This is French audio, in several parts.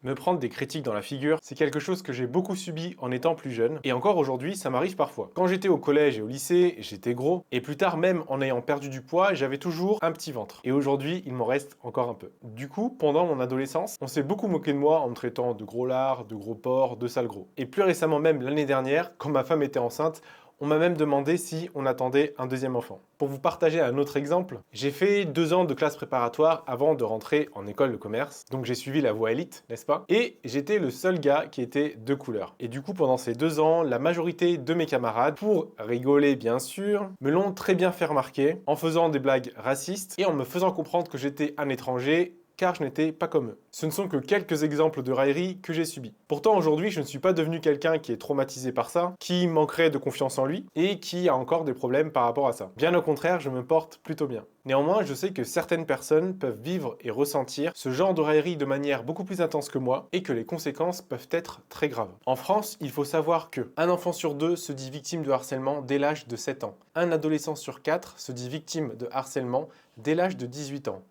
Me prendre des critiques dans la figure, c'est quelque chose que j'ai beaucoup subi en étant plus jeune, et encore aujourd'hui, ça m'arrive parfois. Quand j'étais au collège et au lycée, j'étais gros, et plus tard même en ayant perdu du poids, j'avais toujours un petit ventre. Et aujourd'hui, il m'en reste encore un peu. Du coup, pendant mon adolescence, on s'est beaucoup moqué de moi en me traitant de gros lard, de gros porc, de sale gros. Et plus récemment même, l'année dernière, quand ma femme était enceinte, on m'a même demandé si on attendait un deuxième enfant. Pour vous partager un autre exemple, j'ai fait 2 ans de classe préparatoire avant de rentrer en école de commerce. Donc j'ai suivi la voie élite, n'est-ce pas? Et j'étais le seul gars qui était de couleur. Et du coup, pendant ces 2 ans, la majorité de mes camarades, pour rigoler bien sûr, me l'ont très bien fait remarquer en faisant des blagues racistes et en me faisant comprendre que j'étais un étranger car je n'étais pas comme eux. Ce ne sont que quelques exemples de railleries que j'ai subis. Pourtant aujourd'hui, je ne suis pas devenu quelqu'un qui est traumatisé par ça, qui manquerait de confiance en lui et qui a encore des problèmes par rapport à ça. Bien au contraire, je me porte plutôt bien. Néanmoins, je sais que certaines personnes peuvent vivre et ressentir ce genre de raillerie de manière beaucoup plus intense que moi et que les conséquences peuvent être très graves. En France, il faut savoir que un enfant sur 2 se dit victime de harcèlement dès l'âge de 7 ans. Un adolescent sur 4 se dit victime de harcèlement dès l'âge de 18 ans.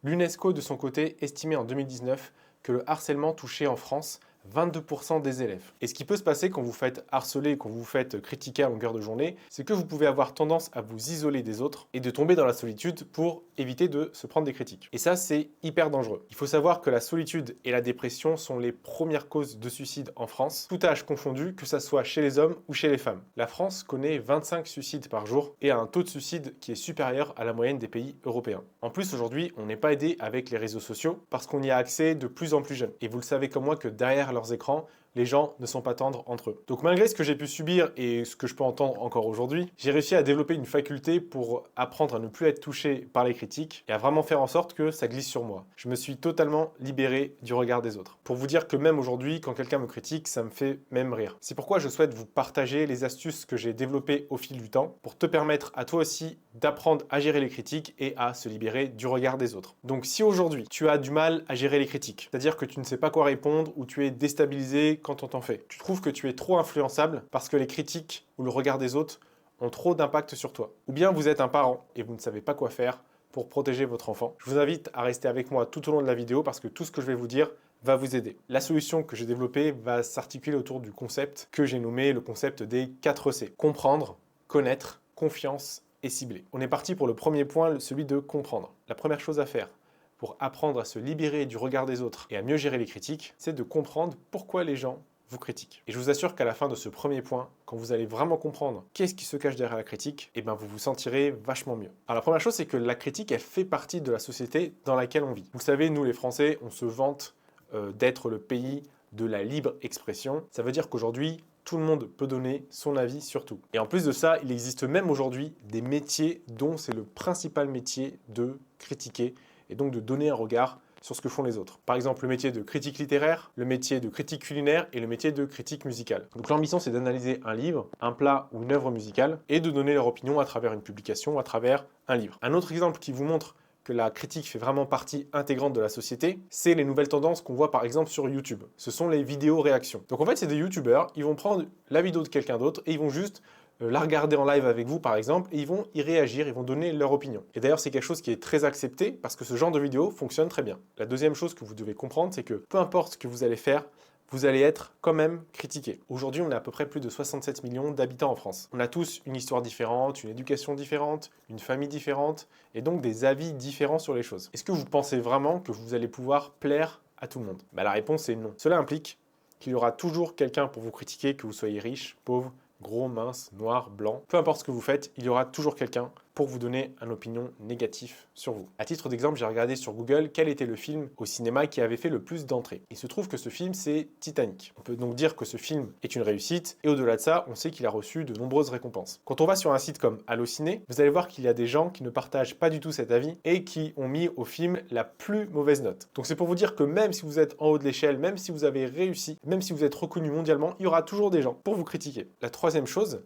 L'UNESCO, de son côté, estimait en 2019 que le harcèlement touchait en France 22% des élèves. Et ce qui peut se passer quand vous faites harceler, quand vous faites critiquer à longueur de journée, c'est que vous pouvez avoir tendance à vous isoler des autres et de tomber dans la solitude pour éviter de se prendre des critiques. Et ça, c'est hyper dangereux. Il faut savoir que la solitude et la dépression sont les premières causes de suicide en France, tout âge confondu, que ça soit chez les hommes ou chez les femmes. La France connaît 25 suicides par jour et a un taux de suicide qui est supérieur à la moyenne des pays européens. En plus, aujourd'hui, on n'est pas aidé avec les réseaux sociaux parce qu'on y a accès de plus en plus jeune. Et vous le savez comme moi que derrière leurs écrans, les gens ne sont pas tendres entre eux. Donc malgré ce que j'ai pu subir et ce que je peux entendre encore aujourd'hui, j'ai réussi à développer une faculté pour apprendre à ne plus être touché par les critiques et à vraiment faire en sorte que ça glisse sur moi. Je me suis totalement libéré du regard des autres. Pour vous dire que même aujourd'hui, quand quelqu'un me critique, ça me fait même rire. C'est pourquoi je souhaite vous partager les astuces que j'ai développées au fil du temps pour te permettre à toi aussi d'apprendre à gérer les critiques et à se libérer du regard des autres. Donc si aujourd'hui tu as du mal à gérer les critiques, c'est-à-dire que tu ne sais pas quoi répondre ou tu es déstabilisé quand on t'en fait, tu trouves que tu es trop influençable parce que les critiques ou le regard des autres ont trop d'impact sur toi, ou bien vous êtes un parent et vous ne savez pas quoi faire pour protéger votre enfant, je vous invite à rester avec moi tout au long de la vidéo parce que tout ce que je vais vous dire va vous aider. La solution que j'ai développée va s'articuler autour du concept que j'ai nommé le concept des 4 C. Comprendre, connaître, confiance et cibler. On est parti pour le premier point, celui de comprendre. La première chose à faire pour apprendre à se libérer du regard des autres et à mieux gérer les critiques, c'est de comprendre pourquoi les gens vous critiquent. Et je vous assure qu'à la fin de ce premier point, quand vous allez vraiment comprendre qu'est-ce qui se cache derrière la critique, et ben vous vous sentirez vachement mieux. Alors la première chose, c'est que la critique, elle fait partie de la société dans laquelle on vit. Vous savez, nous les Français, on se vante d'être le pays de la libre expression. Ça veut dire qu'aujourd'hui, tout le monde peut donner son avis sur tout. Et en plus de ça, il existe même aujourd'hui des métiers dont c'est le principal métier de critiquer et donc de donner un regard sur ce que font les autres. Par exemple, le métier de critique littéraire, le métier de critique culinaire et le métier de critique musicale. Donc l'ambition, c'est d'analyser un livre, un plat ou une œuvre musicale et de donner leur opinion à travers une publication, à travers un livre. Un autre exemple qui vous montre que la critique fait vraiment partie intégrante de la société, c'est les nouvelles tendances qu'on voit par exemple sur YouTube. Ce sont les vidéos réactions. Donc en fait, c'est des YouTubeurs, ils vont prendre la vidéo de quelqu'un d'autre et ils vont juste la regarder en live avec vous par exemple et ils vont y réagir, ils vont donner leur opinion. Et d'ailleurs c'est quelque chose qui est très accepté parce que ce genre de vidéo fonctionne très bien. La deuxième chose que vous devez comprendre, c'est que peu importe ce que vous allez faire, vous allez être quand même critiqué. Aujourd'hui, on a à peu près plus de 67 millions d'habitants en France. On a tous une histoire différente, une éducation différente, une famille différente, et donc des avis différents sur les choses. Est-ce que vous pensez vraiment que vous allez pouvoir plaire à tout le monde? La réponse est non. Cela implique qu'il y aura toujours quelqu'un pour vous critiquer, que vous soyez riche, pauvre, gros, mince, noir, blanc. Peu importe ce que vous faites, il y aura toujours quelqu'un pour vous donner une opinion négative sur vous. À titre d'exemple, j'ai regardé sur Google quel était le film au cinéma qui avait fait le plus d'entrées. Il se trouve que ce film, c'est Titanic. On peut donc dire que ce film est une réussite, et au-delà de ça, on sait qu'il a reçu de nombreuses récompenses. Quand on va sur un site comme Allociné, vous allez voir qu'il y a des gens qui ne partagent pas du tout cet avis et qui ont mis au film la plus mauvaise note. Donc c'est pour vous dire que même si vous êtes en haut de l'échelle, même si vous avez réussi, même si vous êtes reconnu mondialement, il y aura toujours des gens pour vous critiquer. La troisième chose,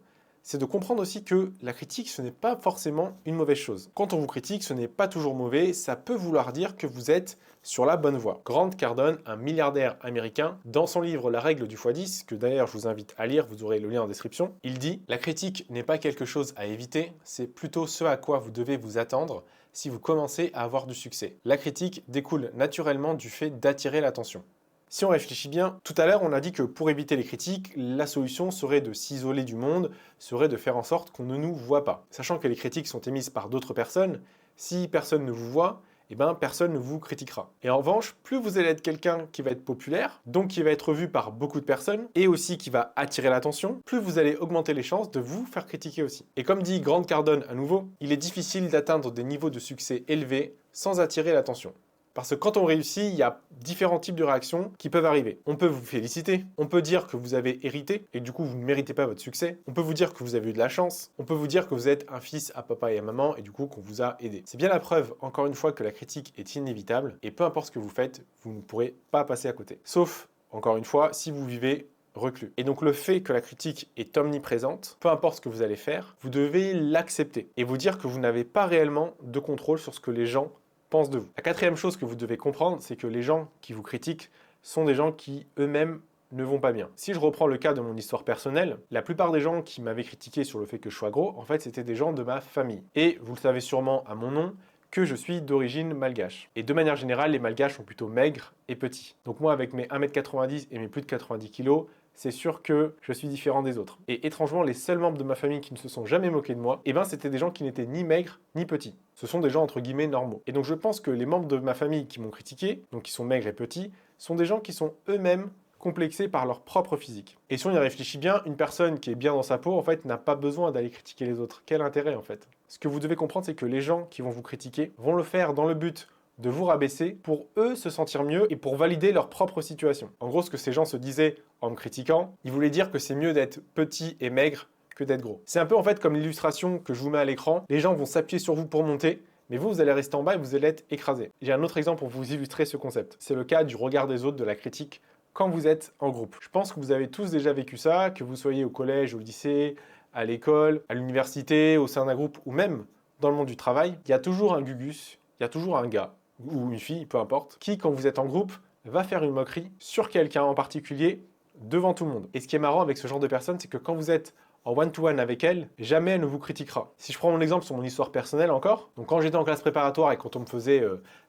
c'est de comprendre aussi que la critique, ce n'est pas forcément une mauvaise chose. Quand on vous critique, ce n'est pas toujours mauvais, ça peut vouloir dire que vous êtes sur la bonne voie. Grant Cardone, un milliardaire américain, dans son livre La règle du x10, que d'ailleurs je vous invite à lire, vous aurez le lien en description, il dit « La critique n'est pas quelque chose à éviter, c'est plutôt ce à quoi vous devez vous attendre si vous commencez à avoir du succès. La critique découle naturellement du fait d'attirer l'attention. » Si on réfléchit bien, tout à l'heure on a dit que pour éviter les critiques, la solution serait de s'isoler du monde, serait de faire en sorte qu'on ne nous voit pas. Sachant que les critiques sont émises par d'autres personnes, si personne ne vous voit, eh ben, personne ne vous critiquera. Et en revanche, plus vous allez être quelqu'un qui va être populaire, donc qui va être vu par beaucoup de personnes, et aussi qui va attirer l'attention, plus vous allez augmenter les chances de vous faire critiquer aussi. Et comme dit Grant Cardone à nouveau, il est difficile d'atteindre des niveaux de succès élevés sans attirer l'attention. Parce que quand on réussit, il y a différents types de réactions qui peuvent arriver. On peut vous féliciter, on peut dire que vous avez hérité et du coup vous ne méritez pas votre succès. On peut vous dire que vous avez eu de la chance. On peut vous dire que vous êtes un fils à papa et à maman et du coup qu'on vous a aidé. C'est bien la preuve, encore une fois, que la critique est inévitable et peu importe ce que vous faites, vous ne pourrez pas passer à côté. Sauf, encore une fois, si vous vivez reclus. Et donc le fait que la critique est omniprésente, peu importe ce que vous allez faire, vous devez l'accepter et vous dire que vous n'avez pas réellement de contrôle sur ce que les gens pensent de vous. La quatrième chose que vous devez comprendre, c'est que les gens qui vous critiquent sont des gens qui eux-mêmes ne vont pas bien. Si je reprends le cas de mon histoire personnelle, la plupart des gens qui m'avaient critiqué sur le fait que je sois gros, en fait, c'était des gens de ma famille. Et vous le savez sûrement à mon nom, que je suis d'origine malgache. Et de manière générale, les malgaches sont plutôt maigres et petits. Donc moi, avec mes 1m90 et mes plus de 90 kg, c'est sûr que je suis différent des autres. Et étrangement, les seuls membres de ma famille qui ne se sont jamais moqués de moi, eh ben, c'était des gens qui n'étaient ni maigres ni petits. Ce sont des gens entre guillemets normaux. Et donc je pense que les membres de ma famille qui m'ont critiqué, donc qui sont maigres et petits, sont des gens qui sont eux-mêmes complexés par leur propre physique. Et si on y réfléchit bien, une personne qui est bien dans sa peau, en fait, n'a pas besoin d'aller critiquer les autres. Quel intérêt, en fait? Ce que vous devez comprendre, c'est que les gens qui vont vous critiquer vont le faire dans le but de vous rabaisser pour eux se sentir mieux et pour valider leur propre situation. En gros, ce que ces gens se disaient en me critiquant, ils voulaient dire que c'est mieux d'être petit et maigre que d'être gros. C'est un peu en fait comme l'illustration que je vous mets à l'écran. Les gens vont s'appuyer sur vous pour monter, mais vous allez rester en bas et vous allez être écrasé. J'ai un autre exemple pour vous illustrer ce concept. C'est le cas du regard des autres, de la critique, quand vous êtes en groupe. Je pense que vous avez tous déjà vécu ça, que vous soyez au collège, au lycée, à l'école, à l'université, au sein d'un groupe ou même dans le monde du travail. Il y a toujours un gugus, il y a toujours un gars ou une fille, peu importe, qui, quand vous êtes en groupe, va faire une moquerie sur quelqu'un en particulier devant tout le monde. Et ce qui est marrant avec ce genre de personne, c'est que quand vous êtes en one-to-one avec elle, jamais elle ne vous critiquera. Si je prends mon exemple sur mon histoire personnelle encore, donc quand j'étais en classe préparatoire et quand on me faisait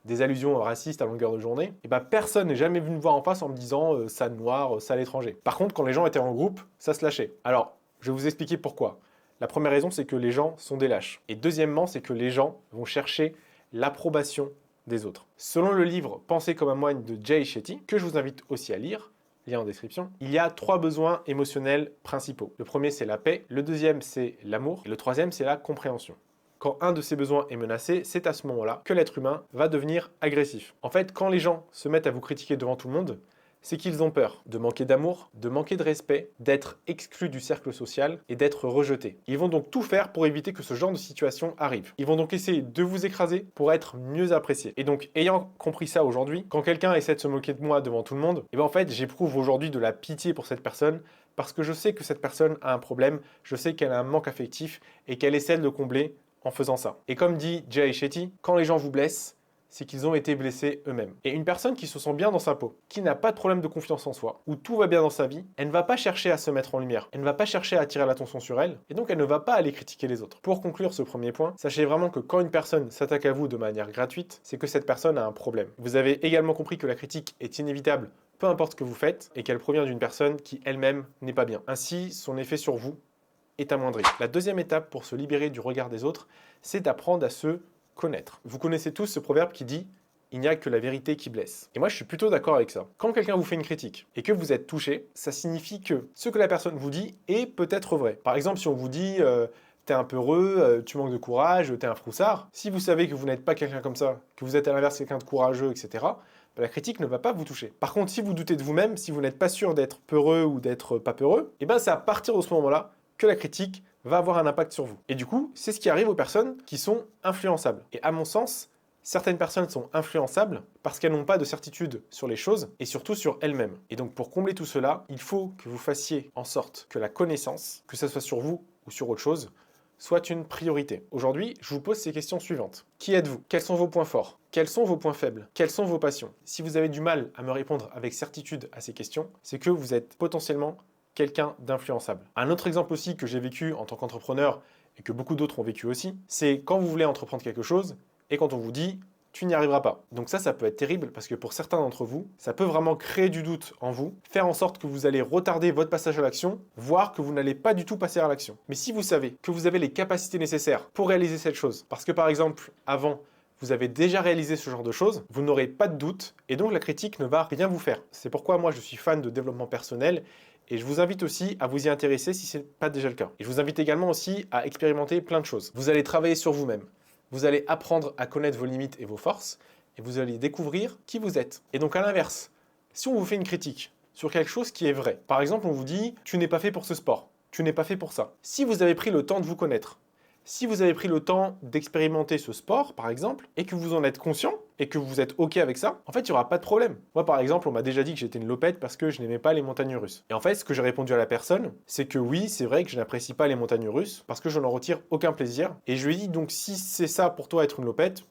des allusions racistes à longueur de journée, et ben personne n'est jamais venu me voir en face en me disant sale noir, sale étranger. Par contre, quand les gens étaient en groupe, ça se lâchait. Alors, je vais vous expliquer pourquoi. La première raison, c'est que les gens sont des lâches. Et deuxièmement, c'est que les gens vont chercher l'approbation des autres. Selon le livre Penser comme un moine de Jay Shetty, que je vous invite aussi à lire, lien en description, il y a 3 besoins émotionnels principaux. Le premier, c'est la paix, le deuxième, c'est l'amour, et le troisième, c'est la compréhension. Quand un de ces besoins est menacé, c'est à ce moment-là que l'être humain va devenir agressif. En fait, quand les gens se mettent à vous critiquer devant tout le monde, c'est qu'ils ont peur de manquer d'amour, de manquer de respect, d'être exclus du cercle social et d'être rejetés. Ils vont donc tout faire pour éviter que ce genre de situation arrive. Ils vont donc essayer de vous écraser pour être mieux appréciés. Et donc, ayant compris ça aujourd'hui, quand quelqu'un essaie de se moquer de moi devant tout le monde, et ben en fait, j'éprouve aujourd'hui de la pitié pour cette personne parce que je sais que cette personne a un problème, je sais qu'elle a un manque affectif et qu'elle essaie de le combler en faisant ça. Et comme dit Jay Shetty, quand les gens vous blessent, c'est qu'ils ont été blessés eux-mêmes. Et une personne qui se sent bien dans sa peau, qui n'a pas de problème de confiance en soi, où tout va bien dans sa vie, elle ne va pas chercher à se mettre en lumière, elle ne va pas chercher à attirer l'attention sur elle, et donc elle ne va pas aller critiquer les autres. Pour conclure ce premier point, sachez vraiment que quand une personne s'attaque à vous de manière gratuite, c'est que cette personne a un problème. Vous avez également compris que la critique est inévitable, peu importe ce que vous faites, et qu'elle provient d'une personne qui elle-même n'est pas bien. Ainsi, son effet sur vous est amoindri. La deuxième étape pour se libérer du regard des autres, c'est d'apprendre à se connaître. Vous connaissez tous ce proverbe qui dit « il n'y a que la vérité qui blesse ». Et moi, je suis plutôt d'accord avec ça. Quand quelqu'un vous fait une critique et que vous êtes touché, ça signifie que ce que la personne vous dit est peut-être vrai. Par exemple, si on vous dit t'es un peu heureux, tu manques de courage, t'es un froussard », si vous savez que vous n'êtes pas quelqu'un comme ça, que vous êtes à l'inverse quelqu'un de courageux, etc., la critique ne va pas vous toucher. Par contre, si vous doutez de vous-même, si vous n'êtes pas sûr d'être peureux ou d'être pas peureux, et ben c'est à partir de ce moment-là que la critique va avoir un impact sur vous. Et du coup, c'est ce qui arrive aux personnes qui sont influençables. Et à mon sens, certaines personnes sont influençables parce qu'elles n'ont pas de certitude sur les choses et surtout sur elles-mêmes. Et donc pour combler tout cela, il faut que vous fassiez en sorte que la connaissance, que ce soit sur vous ou sur autre chose, soit une priorité. Aujourd'hui, je vous pose ces questions suivantes. Qui êtes-vous? Quels sont vos points forts? Quels sont vos points faibles? Quelles sont vos passions? Si vous avez du mal à me répondre avec certitude à ces questions, c'est que vous êtes potentiellement quelqu'un d'influençable. Un autre exemple aussi que j'ai vécu en tant qu'entrepreneur et que beaucoup d'autres ont vécu aussi, c'est quand vous voulez entreprendre quelque chose et quand on vous dit tu n'y arriveras pas. Donc ça peut être terrible parce que pour certains d'entre vous, ça peut vraiment créer du doute en vous, faire en sorte que vous allez retarder votre passage à l'action, voire que vous n'allez pas du tout passer à l'action. Mais si vous savez que vous avez les capacités nécessaires pour réaliser cette chose, parce que par exemple, avant, vous avez déjà réalisé ce genre de choses, vous n'aurez pas de doute et donc la critique ne va rien vous faire. C'est pourquoi moi je suis fan de développement personnel et je vous invite aussi à vous y intéresser si ce n'est pas déjà le cas. Et je vous invite également aussi à expérimenter plein de choses. Vous allez travailler sur vous-même. Vous allez apprendre à connaître vos limites et vos forces et vous allez découvrir qui vous êtes. Et donc à l'inverse, si on vous fait une critique sur quelque chose qui est vrai, par exemple on vous dit « tu n'es pas fait pour ce sport, tu n'es pas fait pour ça ». Si vous avez pris le temps de vous connaître, si vous avez pris le temps d'expérimenter ce sport, par exemple, et que vous en êtes conscient, et que vous êtes OK avec ça, en fait, il n'y aura pas de problème. Moi, par exemple, on m'a déjà dit que j'étais une lopette parce que je n'aimais pas les montagnes russes. Et en fait, ce que j'ai répondu à la personne, c'est que oui, c'est vrai que je n'apprécie pas les montagnes russes parce que je n'en retire aucun plaisir. Et je lui ai dit, donc si c'est ça pour toi être une lopette,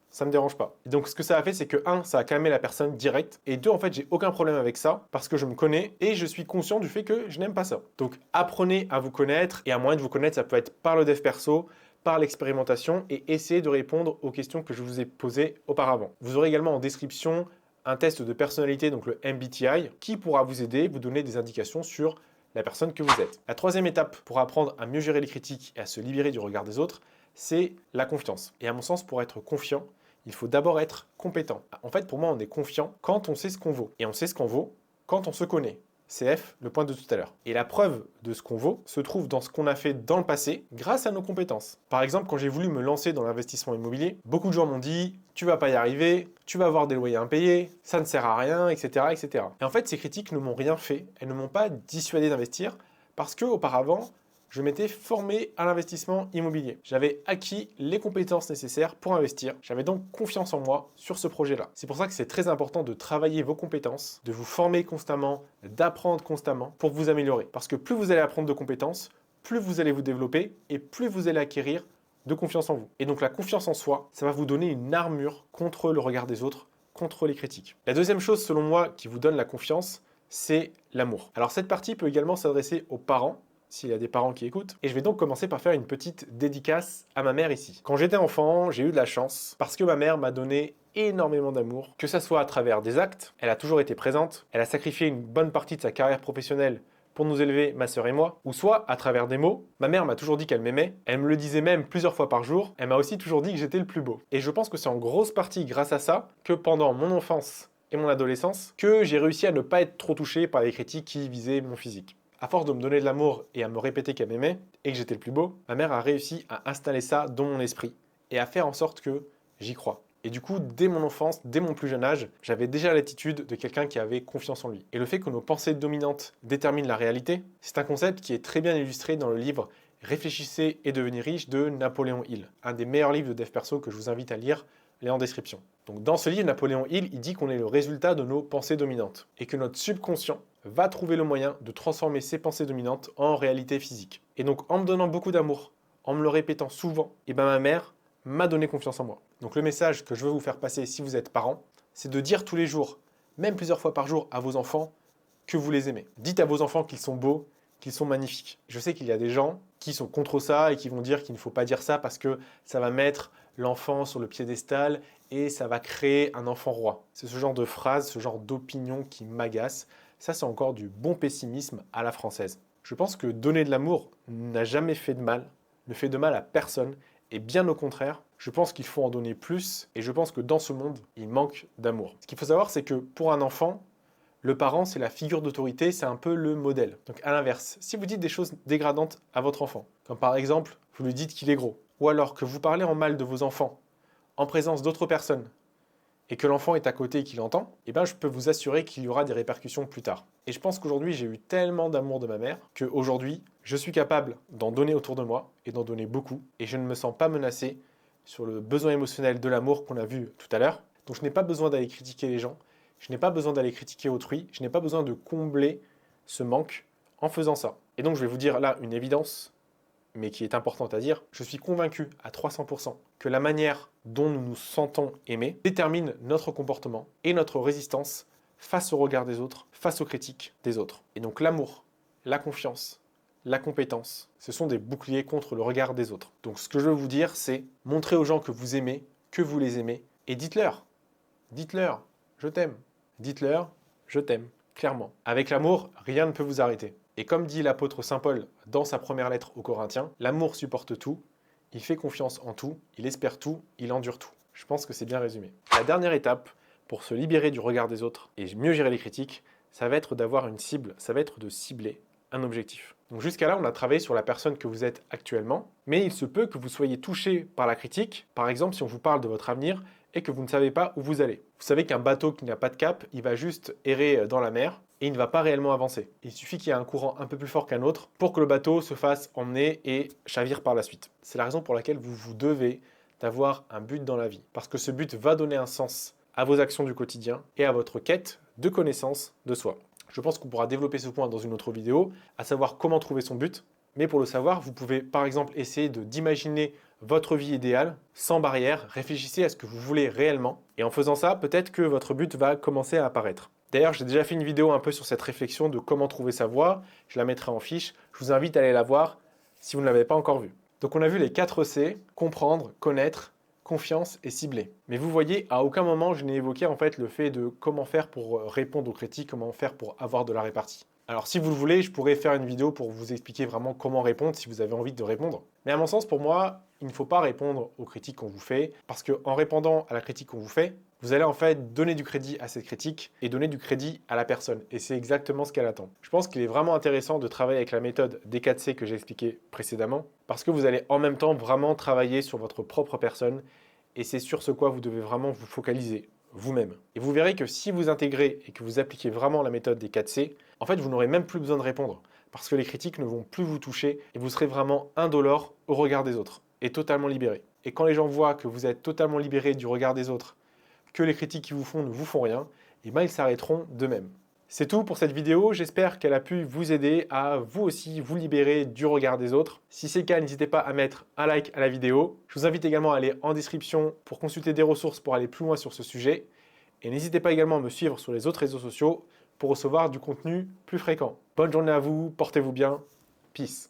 ça me dérange pas. Et donc ce que ça a fait, c'est que 1, ça a calmé la personne direct, et 2, en fait, j'ai aucun problème avec ça, parce que je me connais, et je suis conscient du fait que je n'aime pas ça. Donc apprenez à vous connaître, et à moyen de vous connaître, ça peut être par le dev perso, par l'expérimentation, et essayez de répondre aux questions que je vous ai posées auparavant. Vous aurez également en description un test de personnalité, donc le MBTI, qui pourra vous aider, vous donner des indications sur la personne que vous êtes. La troisième étape pour apprendre à mieux gérer les critiques et à se libérer du regard des autres, c'est la confiance. Et à mon sens, pour être confiant, il faut d'abord être compétent. En fait, pour moi, on est confiant quand on sait ce qu'on vaut. Et on sait ce qu'on vaut quand on se connaît. CF, le point de tout à l'heure. Et la preuve de ce qu'on vaut se trouve dans ce qu'on a fait dans le passé grâce à nos compétences. Par exemple, quand j'ai voulu me lancer dans l'investissement immobilier, beaucoup de gens m'ont dit « tu vas pas y arriver, tu vas avoir des loyers impayés, ça ne sert à rien, etc. etc. » Et en fait, ces critiques ne m'ont rien fait, elles ne m'ont pas dissuadé d'investir parce qu'auparavant, je m'étais formé à l'investissement immobilier. J'avais acquis les compétences nécessaires pour investir. J'avais donc confiance en moi sur ce projet-là. C'est pour ça que c'est très important de travailler vos compétences, de vous former constamment, d'apprendre constamment pour vous améliorer. Parce que plus vous allez apprendre de compétences, plus vous allez vous développer et plus vous allez acquérir de confiance en vous. Et donc la confiance en soi, ça va vous donner une armure contre le regard des autres, contre les critiques. La deuxième chose, selon moi, qui vous donne la confiance, c'est l'amour. Alors cette partie peut également s'adresser aux parents, s'il y a des parents qui écoutent. Et je vais donc commencer par faire une petite dédicace à ma mère ici. Quand j'étais enfant, j'ai eu de la chance parce que ma mère m'a donné énormément d'amour, que ça soit à travers des actes, elle a toujours été présente, elle a sacrifié une bonne partie de sa carrière professionnelle pour nous élever, ma sœur et moi, ou soit à travers des mots. Ma mère m'a toujours dit qu'elle m'aimait, elle me le disait même plusieurs fois par jour, elle m'a aussi toujours dit que j'étais le plus beau. Et je pense que c'est en grosse partie grâce à ça que pendant mon enfance et mon adolescence, que j'ai réussi à ne pas être trop touché par les critiques qui visaient mon physique. À force de me donner de l'amour et à me répéter qu'elle m'aimait et que j'étais le plus beau, ma mère a réussi à installer ça dans mon esprit et à faire en sorte que j'y croie. Et du coup, dès mon enfance, dès mon plus jeune âge, j'avais déjà l'attitude de quelqu'un qui avait confiance en lui. Et le fait que nos pensées dominantes déterminent la réalité, c'est un concept qui est très bien illustré dans le livre Réfléchissez et devenez riche de Napoléon Hill, un des meilleurs livres de dev perso que je vous invite à lire, les en description. Donc dans ce livre, Napoléon Hill, il dit qu'on est le résultat de nos pensées dominantes et que notre subconscient va trouver le moyen de transformer ces pensées dominantes en réalité physique. Et donc en me donnant beaucoup d'amour, en me le répétant souvent, et ma mère m'a donné confiance en moi. Donc le message que je veux vous faire passer si vous êtes parent, c'est de dire tous les jours, même plusieurs fois par jour à vos enfants, que vous les aimez. Dites à vos enfants qu'ils sont beaux, qu'ils sont magnifiques. Je sais qu'il y a des gens qui sont contre ça et qui vont dire qu'il ne faut pas dire ça parce que ça va mettre l'enfant sur le piédestal et ça va créer un enfant roi. C'est ce genre de phrase, ce genre d'opinion qui m'agace. Ça, c'est encore du bon pessimisme à la française. Je pense que donner de l'amour n'a jamais fait de mal, ne fait de mal à personne, et bien au contraire, je pense qu'il faut en donner plus, et je pense que dans ce monde, il manque d'amour. Ce qu'il faut savoir, c'est que pour un enfant, le parent, c'est la figure d'autorité, c'est un peu le modèle. Donc à l'inverse, si vous dites des choses dégradantes à votre enfant, comme par exemple, vous lui dites qu'il est gros, ou alors que vous parlez en mal de vos enfants, en présence d'autres personnes, et que l'enfant est à côté et qu'il entend, eh ben je peux vous assurer qu'il y aura des répercussions plus tard. Et je pense qu'aujourd'hui, j'ai eu tellement d'amour de ma mère qu'aujourd'hui, je suis capable d'en donner autour de moi et d'en donner beaucoup, et je ne me sens pas menacé sur le besoin émotionnel de l'amour qu'on a vu tout à l'heure. Donc je n'ai pas besoin d'aller critiquer les gens, je n'ai pas besoin d'aller critiquer autrui, je n'ai pas besoin de combler ce manque en faisant ça. Et donc je vais vous dire là une évidence, mais qui est importante à dire, je suis convaincu à 300% que la manière dont nous nous sentons aimés détermine notre comportement et notre résistance face au regard des autres, face aux critiques des autres. Et donc l'amour, la confiance, la compétence, ce sont des boucliers contre le regard des autres. Donc ce que je veux vous dire, c'est montrer aux gens que vous aimez, que vous les aimez, Et dites-leur, je t'aime. Dites-leur, je t'aime, clairement. Avec l'amour, rien ne peut vous arrêter. Et comme dit l'apôtre Saint Paul dans sa première lettre aux Corinthiens, l'amour supporte tout, il fait confiance en tout, il espère tout, il endure tout. Je pense que c'est bien résumé. La dernière étape pour se libérer du regard des autres et mieux gérer les critiques, ça va être d'avoir une cible, ça va être de cibler un objectif. Donc jusqu'à là, on a travaillé sur la personne que vous êtes actuellement, mais il se peut que vous soyez touché par la critique, par exemple si on vous parle de votre avenir et que vous ne savez pas où vous allez. Vous savez qu'un bateau qui n'a pas de cap, il va juste errer dans la mer et il ne va pas réellement avancer. Il suffit qu'il y ait un courant un peu plus fort qu'un autre pour que le bateau se fasse emmener et chavire par la suite. C'est la raison pour laquelle vous devez d'avoir un but dans la vie, parce que ce but va donner un sens à vos actions du quotidien et à votre quête de connaissance de soi. Je pense qu'on pourra développer ce point dans une autre vidéo, à savoir comment trouver son but. Mais pour le savoir, vous pouvez par exemple essayer d'imaginer votre vie idéale, sans barrière, réfléchissez à ce que vous voulez réellement. Et en faisant ça, peut-être que votre but va commencer à apparaître. D'ailleurs, j'ai déjà fait une vidéo un peu sur cette réflexion de comment trouver sa voie. Je la mettrai en fiche. Je vous invite à aller la voir si vous ne l'avez pas encore vue. Donc on a vu les 4 C, comprendre, connaître, confiance et cibler. Mais vous voyez, à aucun moment je n'ai évoqué en fait le fait de comment faire pour répondre aux critiques, comment faire pour avoir de la répartie. Alors si vous le voulez, je pourrais faire une vidéo pour vous expliquer vraiment comment répondre si vous avez envie de répondre. Mais à mon sens, pour moi, il ne faut pas répondre aux critiques qu'on vous fait, parce qu'en répondant à la critique qu'on vous fait, vous allez en fait donner du crédit à cette critique et donner du crédit à la personne. Et c'est exactement ce qu'elle attend. Je pense qu'il est vraiment intéressant de travailler avec la méthode des 4C que j'ai expliqué précédemment, parce que vous allez en même temps vraiment travailler sur votre propre personne, et c'est sur ce quoi vous devez vraiment vous focaliser vous-même. Et vous verrez que si vous intégrez et que vous appliquez vraiment la méthode des 4C, en fait, vous n'aurez même plus besoin de répondre, parce que les critiques ne vont plus vous toucher et vous serez vraiment indolore au regard des autres et totalement libéré. Et quand les gens voient que vous êtes totalement libéré du regard des autres, que les critiques qu'ils vous font ne vous font rien, et bien ils s'arrêteront d'eux-mêmes. C'est tout pour cette vidéo, j'espère qu'elle a pu vous aider à vous aussi vous libérer du regard des autres. Si c'est le cas, n'hésitez pas à mettre un like à la vidéo. Je vous invite également à aller en description pour consulter des ressources pour aller plus loin sur ce sujet. Et n'hésitez pas également à me suivre sur les autres réseaux sociaux pour recevoir du contenu plus fréquent. Bonne journée à vous, portez-vous bien, peace.